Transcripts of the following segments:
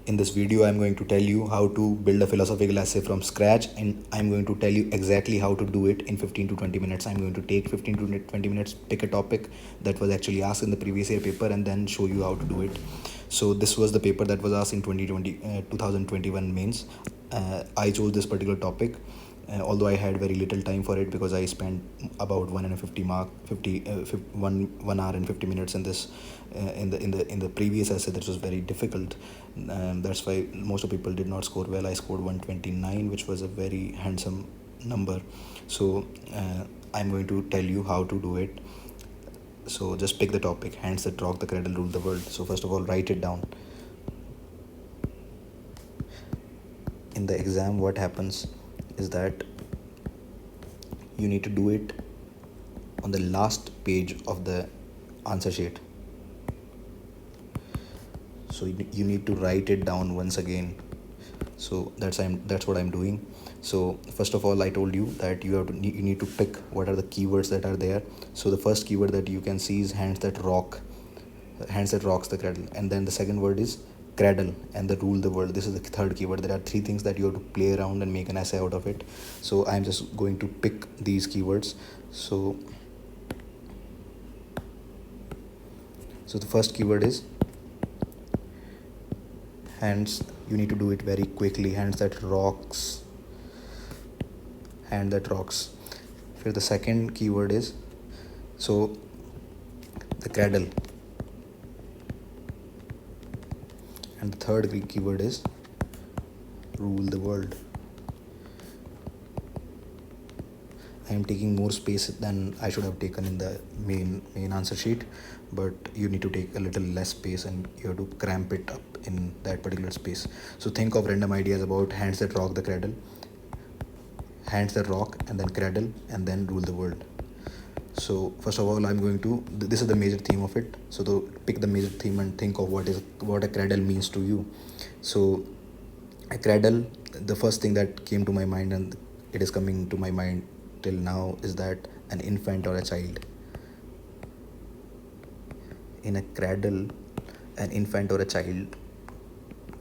In this video, I'm going to tell you how to build a philosophical essay from scratch, and I'm going to tell you exactly how to do it in 15 to 20 minutes. I'm going to take 15 to 20 minutes, pick a topic that was actually asked in the previous year paper, and then show you how to do it. So this was the paper that was asked in 2021 mains. I chose this particular topic, although I had very little time for it because I spent about 1 hour and 50 minutes in this in the previous essay. That was very difficult. That's why most of people did not score well. I scored 129, which was a very handsome number. So I'm going to tell you how to do it. So just pick the topic: hands that rock the cradle rule the world. So first of all, write it down. In the exam, what happens is that you need to do it on the last page of the answer sheet. So you need to write it down once again. So that's what I'm doing. So first of all, I told you that you need to pick what are the keywords that are there. So the first keyword that you can see is hands that rocks the cradle, and then the second word is cradle and the rule the world. This is the third keyword. There are three things that you have to play around and make an essay out of it. So I'm just going to pick these keywords. So the first keyword is hands. You need to do it very quickly. Hand that rocks. For the second keyword is the cradle, and the third keyword is rule the world. I am taking more space than I should have taken in the main answer sheet, but you need to take a little less space and you have to cramp it up in that particular space. So think of random ideas about hands that rock the cradle, hands that rock, and then cradle, and then rule the world. So first of all, this is the major theme of it. So pick the major theme and think of what a cradle means to you. So a cradle, the first thing that came to my mind, and it is coming to my mind till now, is that an infant or a child. In a cradle, an infant or a child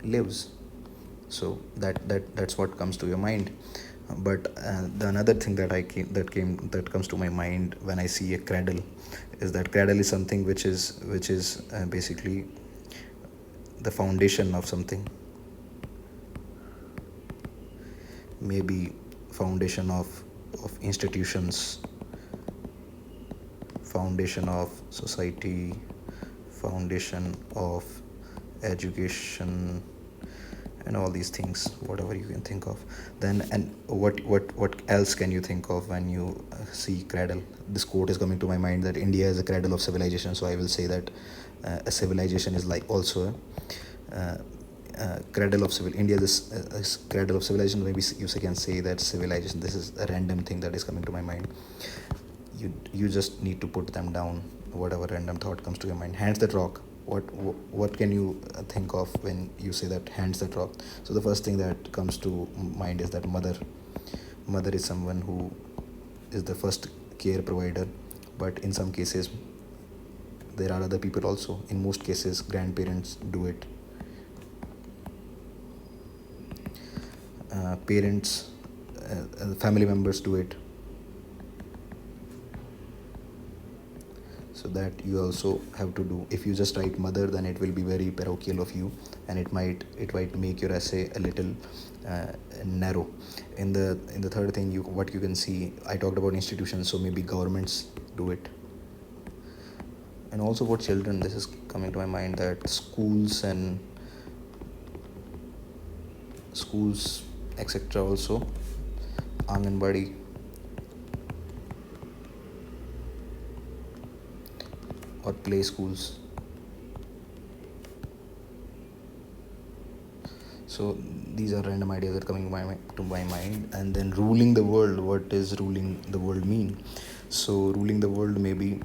lives. So that's what comes to your mind. But the another thing that comes to my mind when I see a cradle is that cradle is something which is basically the foundation of something. Maybe foundation of institutions, foundation of society, foundation of education, and all these things, whatever you can think of. Then, and what else can you think of when you see cradle? This quote is coming to my mind, that India is a cradle of civilization. So I will say that a civilization is like also a cradle of civil. India is a cradle of civilization. Maybe you can say that civilization. This is a random thing that is coming to my mind. You just need to put them down, whatever random thought comes to your mind. Hands that rock. What can you think of when you say that hands that rock? So the first thing that comes to mind is that mother is someone who is the first care provider, but in some cases there are other people also. In most cases, grandparents do it. Parents, family members do it. So that you also have to do. If you just write mother, then it will be very parochial of you, and it might make your essay a little narrow. In the third thing, what you can see, I talked about institutions, so maybe governments do it. And also for children, this is coming to my mind, that schools etc. also, Anganwadi, or play schools. So these are random ideas that are coming to my mind. And then ruling the world. What does ruling the world mean? So ruling the world, maybe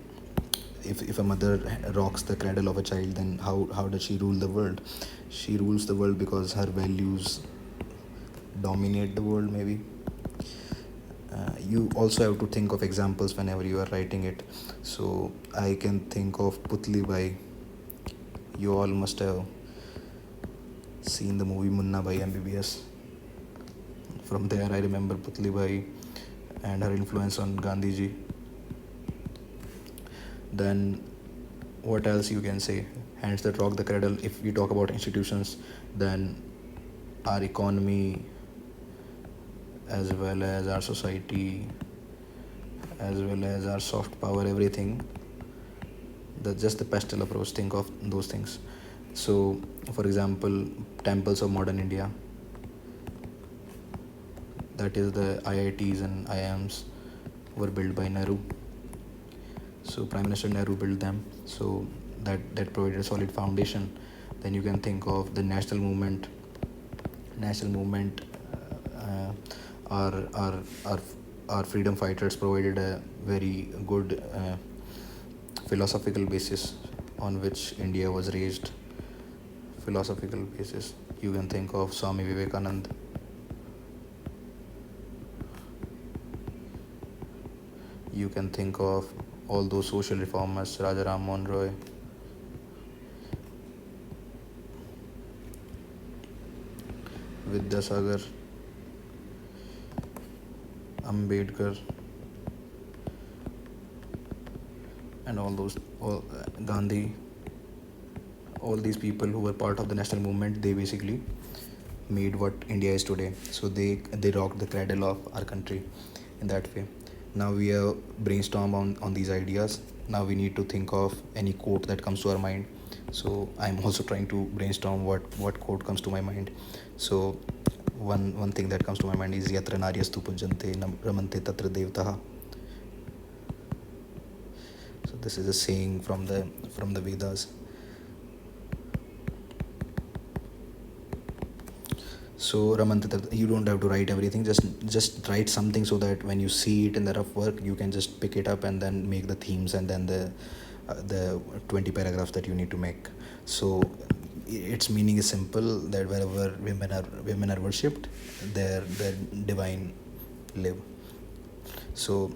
if a mother rocks the cradle of a child, then how does she rule the world? She rules the world because her values dominate the world, maybe. You also have to think of examples whenever you are writing it. So I can think of Putli Bai. You all must have seen the movie Munna Bhai MBBS. From there, I remember Putli Bhai and her influence on Gandhiji. Then, what else you can say? Hands that rock the cradle. If we talk about institutions, then our economy, as well as our society, as well as our soft power, everything. Just the pastel approach. Think of those things. So, for example, temples of modern India. That is the IITs and IIMs were built by Nehru. So Prime Minister Nehru built them. So that provided a solid foundation. Then you can think of the national movement. National movement, our our our our freedom fighters provided a very good philosophical basis on which India was raised. Philosophical basis. You can think of Swami Vivekanand. You can think of all those social reformers, Raja Ram Mohan Roy. Vidyasagar, Ambedkar, and Gandhi, all these people who were part of the national movement, they basically made what India is today. So they rocked the cradle of our country in that way. Now we have brainstormed on these ideas. Now we need to think of any quote that comes to our mind. So I'm also trying to brainstorm what quote comes to my mind. So one thing that comes to my mind is Yatra Naryastu Pujante Ramante Tatra Devtaha. So this is a saying from the Vedas. So Ramante, you don't have to write everything. Just write something so that when you see it in the rough work, you can just pick it up and then make the themes and then the 20 paragraphs that you need to make. So its meaning is simple, that wherever women are worshipped, their divine live. So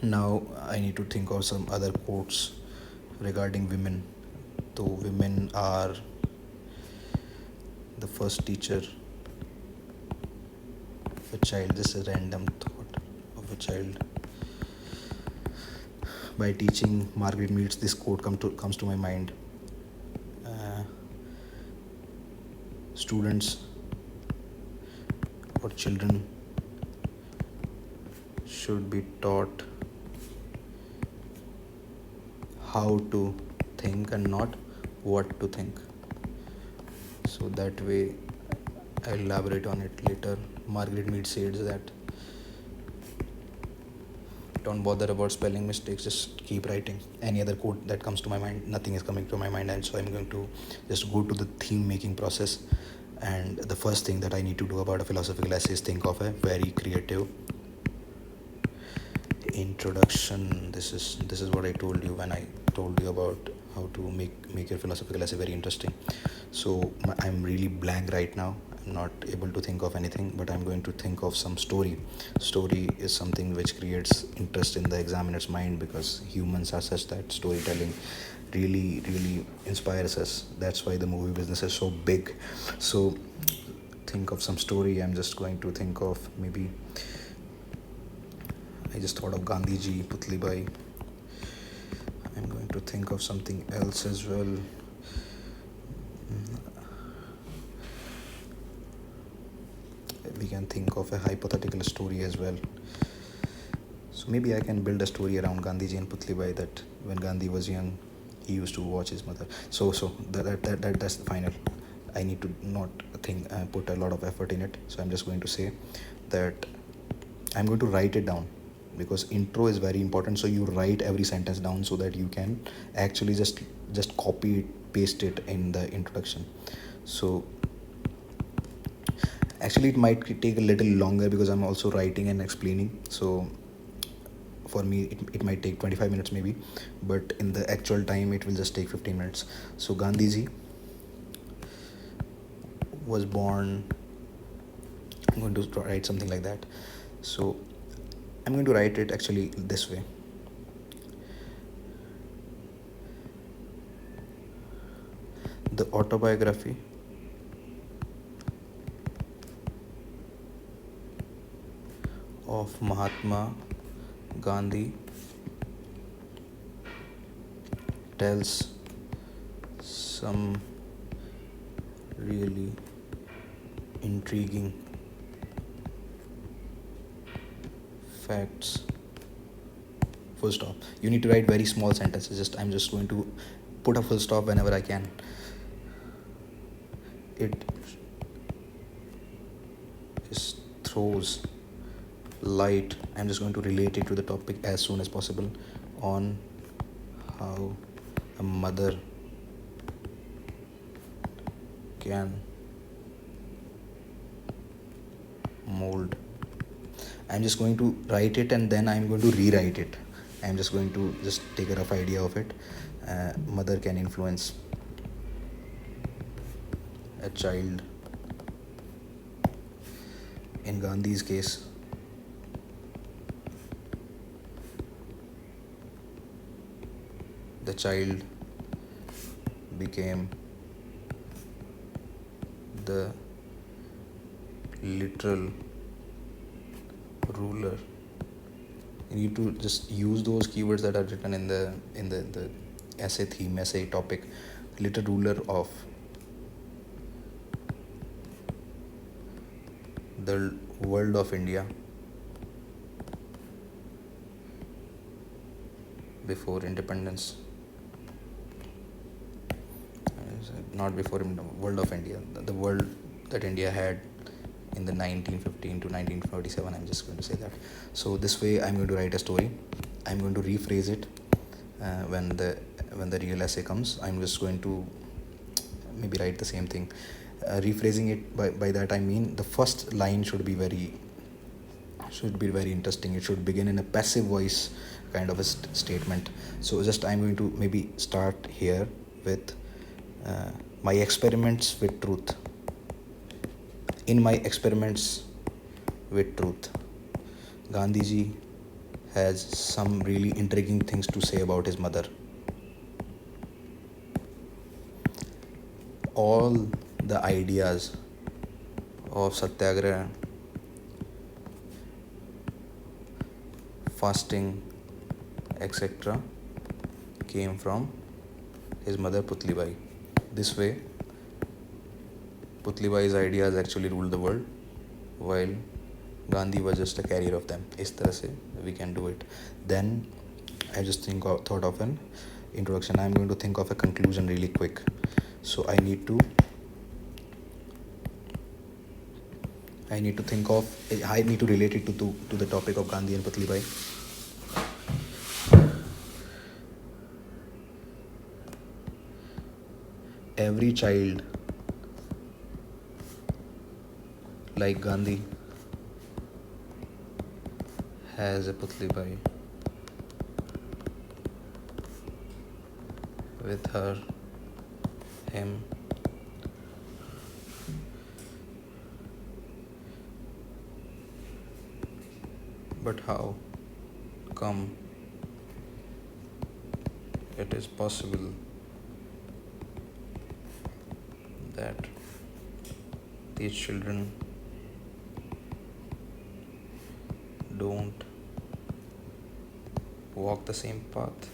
now I need to think of some other quotes regarding women. So women are the first teacher of a child. This is a random thought of a child. By teaching Margaret Mead's, this quote comes to my mind. Students or children should be taught how to think and not what to think. So that way, I'll elaborate on it later. Margaret Mead says that don't bother about spelling mistakes, just keep writing. Any other quote that comes to my mind, nothing is coming to my mind, and so I'm going to just go to the theme making process. And the first thing that I need to do about a philosophical essay is think of a very creative introduction. This is what I told you when I told you about how to make your philosophical essay very interesting. So I'm really blank right now. I'm not able to think of anything, but I'm going to think of some story. Story is something which creates interest in the examiner's mind, because humans are such that storytelling really inspires us. That's why the movie business is so big. So think of some story. I'm just going to think of, maybe I just thought of Gandhiji, Putli Bai. I'm going to think of something else as well. We can think of a hypothetical story as well. So maybe I can build a story around Gandhiji and Putli Bai, that when Gandhi was young, he used to watch his mother. So that's the final. I need to not put a lot of effort in it. So I'm just going to say that I'm going to write it down, because intro is very important. So you write every sentence down so that you can actually just copy it, paste it in the introduction. So actually it might take a little longer because I'm also writing and explaining. So for me it might take 25 minutes maybe, but in the actual time it will just take 15 minutes. So Gandhiji was born, I'm going to write something like that. So I'm going to write it actually this way. The autobiography of Mahatma Gandhi tells some really intriguing facts. Full stop. You need to write very small sentences. I'm just going to put a full stop whenever I can. It just throws light. I'm just going to relate it to the topic as soon as possible on how a mother can mold. I'm just going to write it and then I'm going to rewrite it. I'm just going to just take a rough idea of it. Mother can influence a child. In Gandhi's case, the child became the literal ruler. You need to just use those keywords that are written in the essay topic. Literal ruler of the world of India before independence. Not before world of India, the world that India had in the 1915 to 1947. I'm just going to say that. So this way I'm going to write a story. I'm going to rephrase it when the real essay comes. I'm just going to maybe write the same thing. Rephrasing it, by that I mean the first line should be very interesting. It should begin in a passive voice kind of a statement. So just I'm going to maybe start here with my experiments with truth. In my experiments with truth, Gandhiji has some really intriguing things to say about his mother. All the ideas of satyagraha, fasting, etc. came from his mother Putlibai. This way, Putlibai's ideas actually ruled the world, while Gandhi was just a carrier of them. इस तरह से we can do it. Then I just thought of an introduction. I'm going to think of a conclusion really quick. So I need to relate it to the topic of Gandhi and Putlibai. Every child, like Gandhi, has a Putlibai with her, him. But how come it is possible that these children don't walk the same path?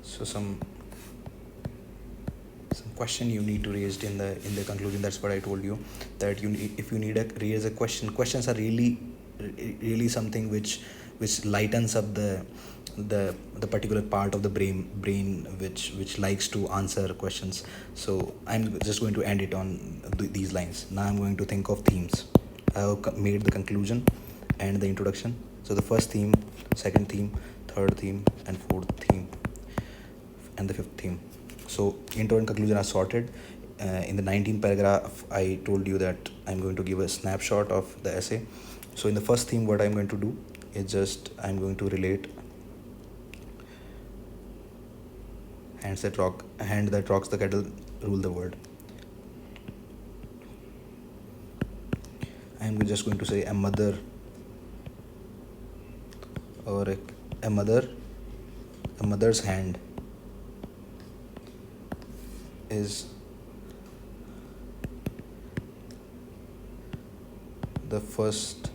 So some question you need to raise in the conclusion. That's what I told you, that if you need to raise a question. Questions are really something which lightens up the particular part of the brain which likes to answer questions. So I'm just going to end it on these lines. Now I'm going to think of themes. I have made the conclusion and the introduction. So the first theme, second theme, third theme, and fourth theme, and the fifth theme. So intro and conclusion are sorted. In the 19th paragraph, I told you that I'm going to give a snapshot of the essay. So in the first theme, what I'm going to do is just I'm going to relate hand that rocks the kettle rule the world. I'm just going to say a mother, or a mother's hand is the first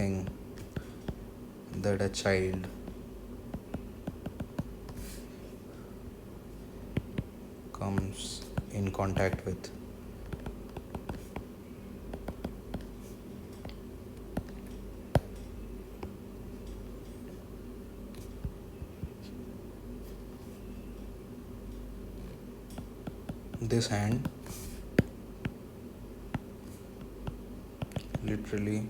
everything that a child comes in contact with. This hand literally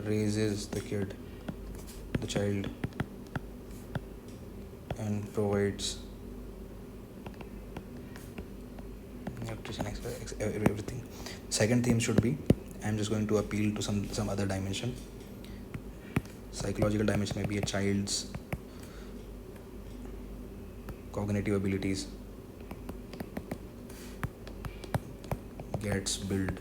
raises the child, and provides nutrition, everything. Second theme should be, I'm just going to appeal to some other dimension. Psychological dimension may be a child's cognitive abilities gets built.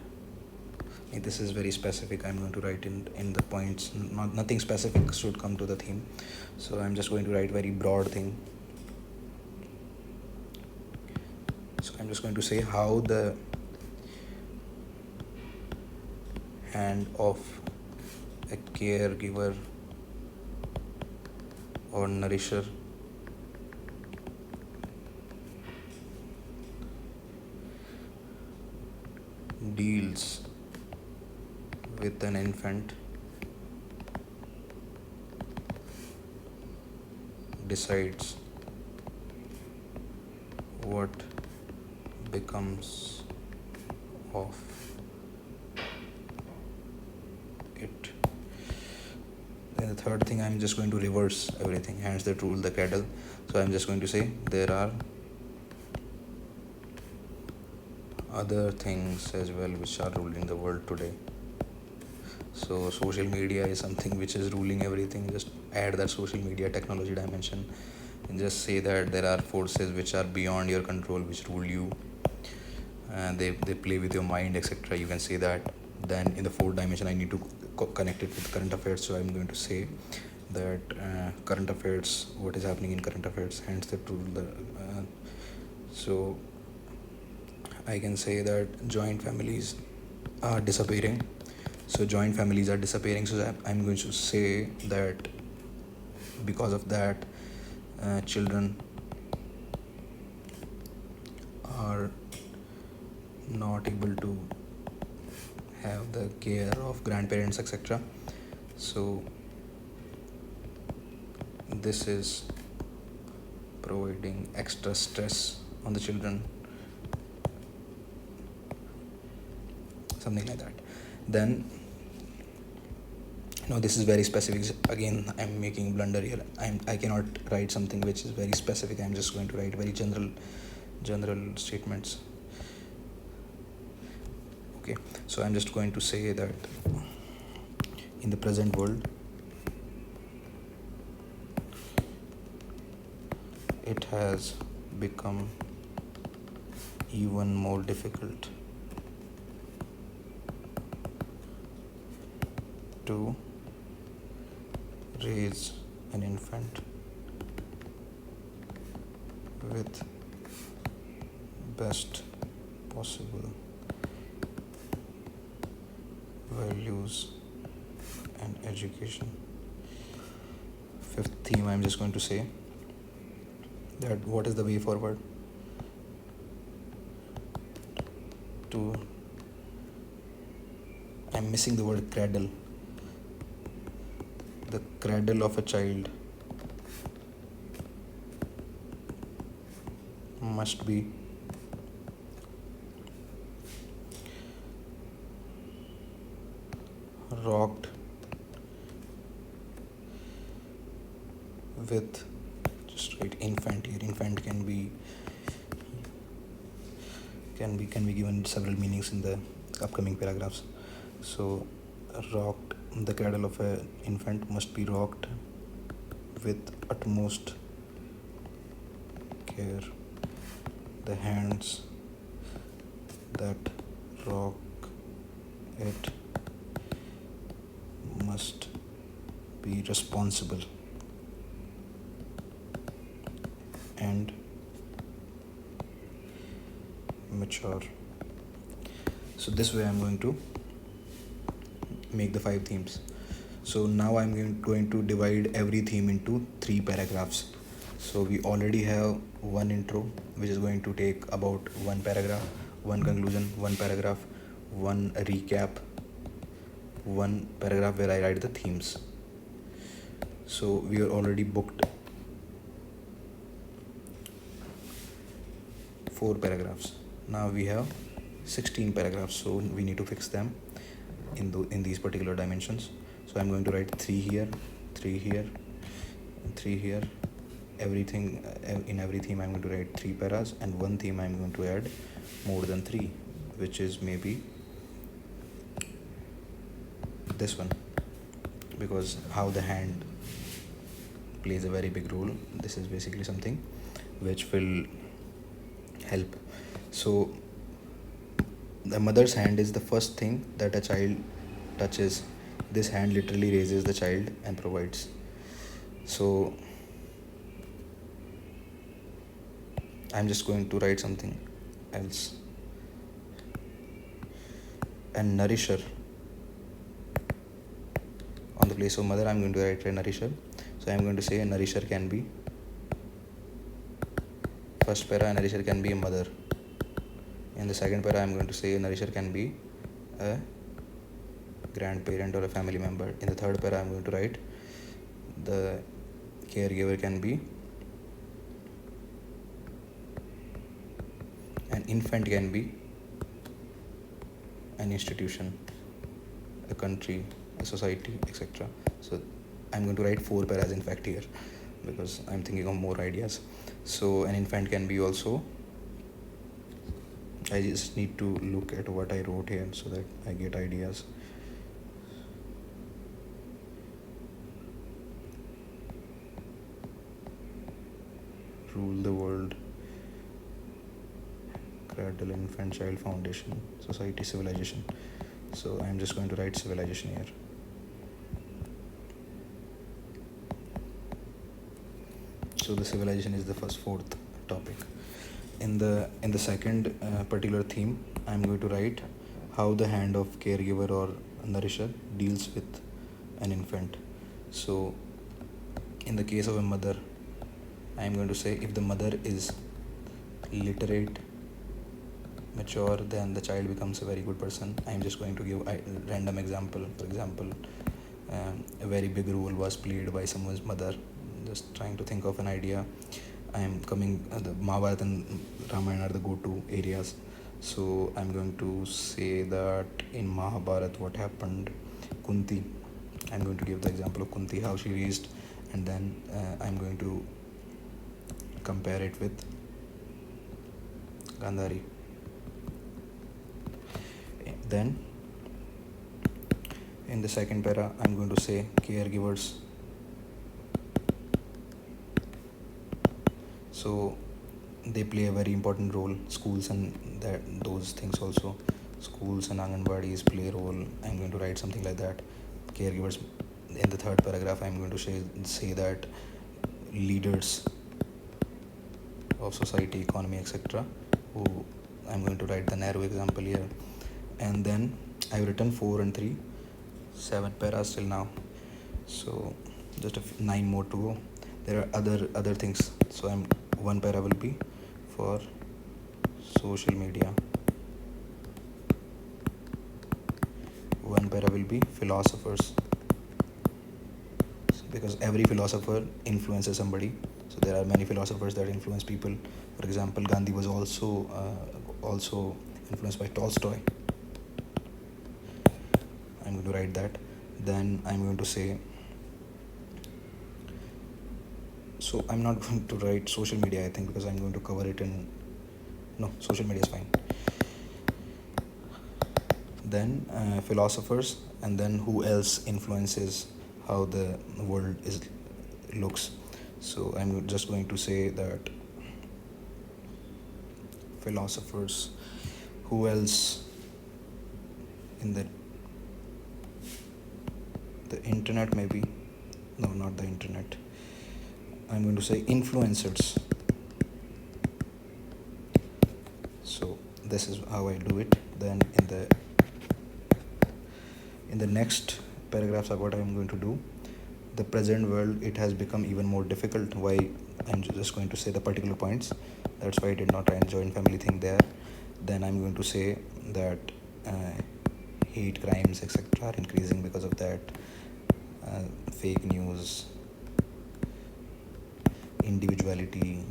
This is very specific. I'm going to write in the points. Nothing specific should come to the theme. So I'm just going to write very broad thing. So I'm just going to say how the hand of a caregiver or nourisher deals with an infant decides what becomes of it. Then the third thing, I'm just going to reverse everything. Hands that rule the cradle. So I'm just going to say there are other things as well which are ruling the world today. So social media is something which is ruling everything. Just add that social media technology dimension and just say that there are forces which are beyond your control, which rule you, and they play with your mind, etc. You can say that. Then in the fourth dimension, I need to connect it with current affairs. So I'm going to say that current affairs, what is happening in current affairs, hence the rule. So I can say that joint families are disappearing. So joint families are disappearing. So I'm going to say that because of that, children are not able to have the care of grandparents, etc. So this is providing extra stress on the children, something like that. Then this is very specific. Again, I'm making blunder here. I cannot write something which is very specific. I'm just going to write very general statements. Okay, so I'm just going to say that in the present world, it has become even more difficult to raise an infant with best possible values and education. Fifth theme, I'm just going to say that what is the way forward to, I'm missing the word cradle. The cradle of a child must be rocked with, just write infant here. Infant can be given several meanings in the upcoming paragraphs. So rocked, the cradle of an infant must be rocked with utmost care. The hands that rock it must be responsible and mature. So this way I'm going to make the 5 themes. So now I'm going to divide every theme into 3 paragraphs. So we already have one intro, which is going to take about 1 paragraph, one conclusion, 1 paragraph, one recap, 1 paragraph where I write the themes. So we are already booked 4 paragraphs. Now we have 16 paragraphs, so we need to fix them in these particular dimensions. So I'm going to write 3 here, 3 here, 3 here. Everything in every theme I'm going to write 3 paras, and one theme I'm going to add more than 3, which is maybe this one, because how the hand plays a very big role. This is basically something which will help. So the mother's hand is the first thing that a child touches. This hand literally raises the child and provides. So I'm just going to write something else. And nourisher. On the place of mother, I'm going to write a nourisher. So I'm going to say a nourisher can be, first para, a nourisher can be a mother. In the second para, I'm going to say a nourisher can be a grandparent or a family member. In the third para, I'm going to write the caregiver can be an infant, can be an institution, a country, a society, etc. So I'm going to write 4 paras in fact here, because I'm thinking of more ideas. So an infant can be also, I just need to look at what I wrote here so that I get ideas. Rule the world, cradle, infant, child, foundation, society, civilization. So I'm just going to write civilization here. So the civilization is the fourth topic. In the second particular theme, I'm going to write how the hand of caregiver or nourisher deals with an infant. So in the case of a mother, I'm going to say if the mother is literate, mature, then the child becomes a very good person. I'm just going to give a random example. For example, a very big role was played by someone's mother. Just trying to think of an idea. I am coming, the Mahabharata and Ramayana are the go-to areas. So I'm going to say that in Mahabharata what happened, Kunti, I'm going to give the example of Kunti, how she raised, and then I'm going to compare it with Gandhari. Then in the second para, I'm going to say caregivers. So they play a very important role. Schools and those things also. Schools and Anganwadis play a role. I'm going to write something like that. Caregivers. In the third paragraph, I'm going to say that leaders of society, economy, etc. Who I'm going to write the narrow example here. And then I've written 4 and 3, 7 paras till now. So just 9 more to go. There are other things. So 1 para will be for social media. 1 para will be philosophers, because every philosopher influences somebody. So there are many philosophers that influence people. For example, Gandhi was also influenced by Tolstoy. I'm going to write that. Then I'm going to say, so I'm not going to write social media, I think, because I'm going to cover it in, no, social media is fine. Then philosophers, and then who else influences how the world looks. So I'm just going to say that philosophers, who else in the internet, maybe, no, not the internet. I'm going to say influencers. So this is how I do it. Then In the next paragraphs of what I'm going to do, the present world, it has become even more difficult. Why? I'm just going to say the particular points. That's why I did not try and join family thing there. Then I'm going to say that hate crimes etc are increasing because of that, fake news, individuality,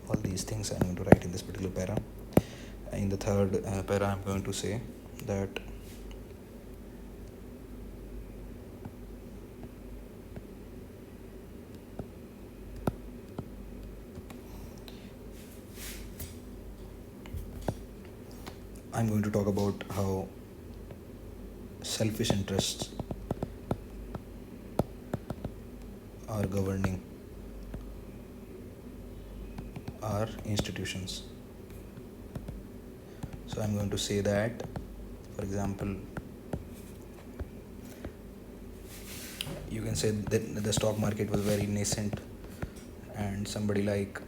all these things I'm going to write in this particular para. In the third para, I'm going to say that I'm going to talk about how selfish interests are governing our institutions. So I'm going to say that, for example, you can say that the stock market was very nascent and somebody like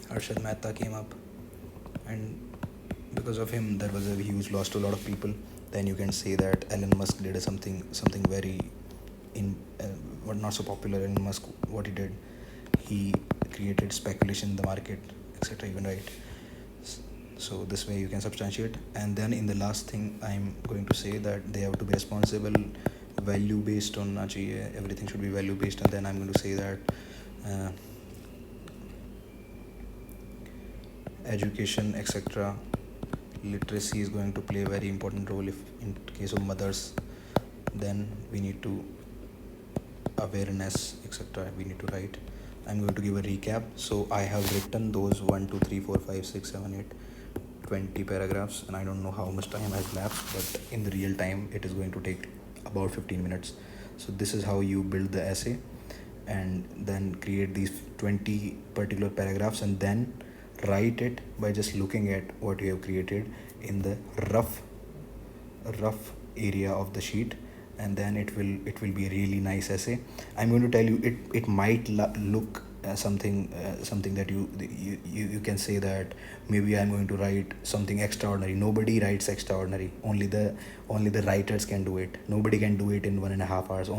Arshad Mehta came up, and because of him there was a huge loss to a lot of people. Then you can say that Elon Musk did something very what not so popular. Elon Musk, what he did, he created speculation in the market etc, even, right? So this way you can substantiate. And then in the last thing, I'm going to say that they have to be responsible, value based on everything should be value based. And then I'm going to say that education etc, literacy is going to play a very important role. If in case of mothers, then we need to awareness etc we need to write. I'm going to give a recap. So I have written those 1 2 3 4 5 6 7 8 20 paragraphs, and I don't know how much time has lapsed, but in the real time it is going to take about 15 minutes. So this is how you build the essay, and then create these 20 particular paragraphs, and then write it by just looking at what you have created in the rough area of the sheet, and then it will be a really nice essay. I'm going to tell you, it might look something that you can say that maybe I'm going to write something extraordinary. Nobody writes extraordinary, only the writers can do it. Nobody can do it in 1.5 hours.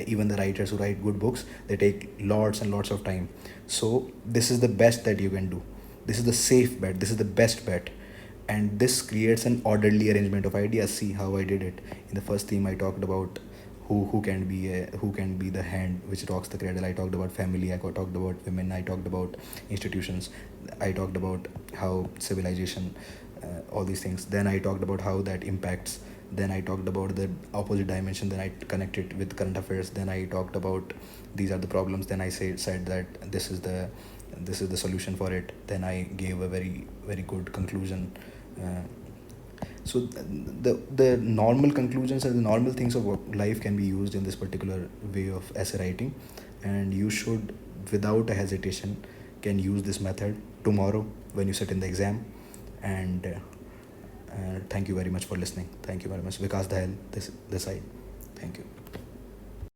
Even the writers who write good books, they take lots and lots of time. So this is the best that you can do. This is the safe bet, this is the best bet, and this creates an orderly arrangement of ideas. See how I did it. In the first theme I talked about who can be the hand which rocks the cradle. I talked about family, I talked about women, I talked about institutions, I talked about how civilization, all these things. Then I talked about how that impacts. Then I talked about the opposite dimension. Then I connected with current affairs. Then I talked about these are the problems. Then I said that this is the solution for it. Then I gave a very good conclusion. So the normal conclusions and the normal things of life can be used in this particular way of essay writing, and you should, without a hesitation, can use this method tomorrow when you sit in the exam. And thank you very much for listening. Thank you very much. Vikas Dahel, this side. Thank you.